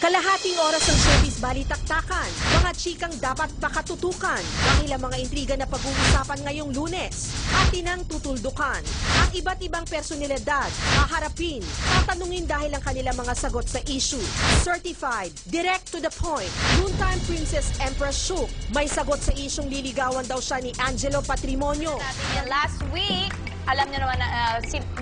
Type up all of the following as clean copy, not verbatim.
Kalahating oras ng showbiz balitaktakan, mga chikang dapat makatutukan dahil ang mga intriga na pag-uusapan ngayong Lunes, atin ang tutuldukan. Ang iba't ibang personalidad, haharapin, tatanungin dahil ang kanilang mga sagot sa issue. Certified, direct to the point, noontime Princess Empress Shook, may sagot sa isyung liligawan daw siya ni Angelo Patrimonio. Last week, alam niyo naman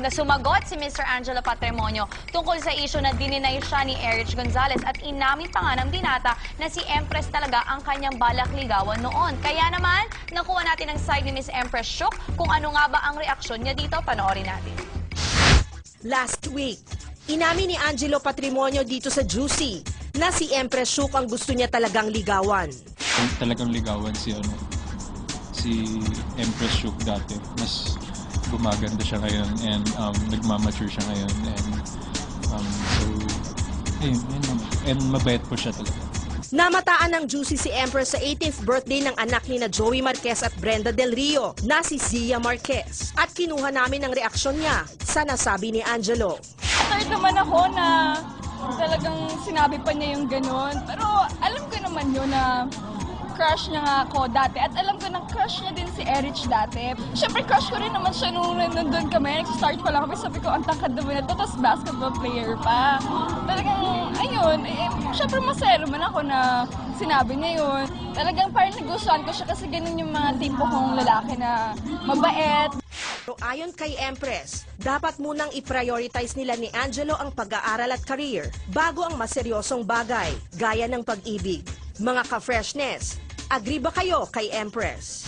na sumagot si Mr. Angelo Patrimonio tungkol sa issue na dininay siya ni Erich Gonzalez at inamin pa nga ng binata na si Empress talaga ang kanyang balak ligawan noon. Kaya naman, nakuha natin ang side ni Miss Empress Shook kung ano nga ba ang reaksyon niya dito. Panoorin natin. Last week, inamin ni Angelo Patrimonio dito sa Juicy na si Empress Shook ang gusto niya talagang ligawan. Talagang ligawan si Empress Shook dati. Mas gumaganda siya ngayon and nagmamature siya ngayon and mabait po siya talaga. Namataan ng Juicy si Empress sa 18th birthday ng anak ni na Joey Marquez at Brenda Del Rio na si Zia Marquez. At kinuha namin ang reaksyon niya sa nasabi ni Angelo. Start naman ako na talagang sinabi pa niya yung gano'n. Pero alam ko naman yun na crush niya nga ako dati. At alam ko na crush niya din si Erich dati. Siyempre crush ko rin naman siya nung nandun kami. Nag-start pa lang kami. Sabi ko, ang tangkad naman ito. Tapos basketball player pa. Talagang, ayun. Siyempre masaya naman ako na sinabi niya yun. Talagang parang nagustuhan ko siya kasi ganun yung mga tipo kong lalaki na mabait. Pero ayon kay Empress, dapat munang i-prioritize nila ni Angelo ang pag-aaral at career bago ang maseryosong bagay, gaya ng pag-ibig. Mga ka-freshness, agree ba kayo kay Empress?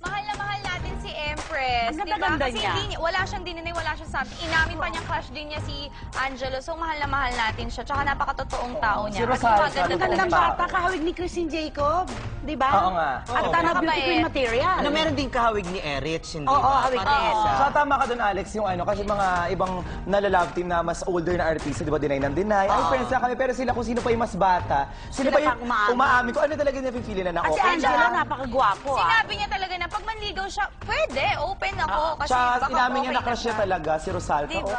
Mahal na mahal natin si Empress. Ang ganda-ganda Kasi niya. wala siyang dininay, wala siyang sabi. Inamin pa niyang crush din niya si Angelo. So mahal na mahal natin siya. Tsaka napakatotoong tao niya. Si Rosal, Kasi maganda Ang gandang talaga. bata, kahawig ni Christine Jacob. Di ba? Oo nga. At tama beauty queen material. Ano, meron din kahawig ni Erich, hindi Oo, ba? hawig ni Parang Erich. isa. So tama ka doon, Alex, yung ano, kasi mga ibang nalalove team na mas older na artista, di ba, deny ng deny. Ay, friends na kami, pero sila kung sino pa yung mas bata, sila pa yung pang umaamin. kung ano talaga na feel na At si okay Angelo, siya. napakagwapo. Sinabi niya talaga na pag manligaw siya, pwede, open ako. Kasi Tsaka baka inamin niya okay na crush niya talaga, si Rosalca. Diba?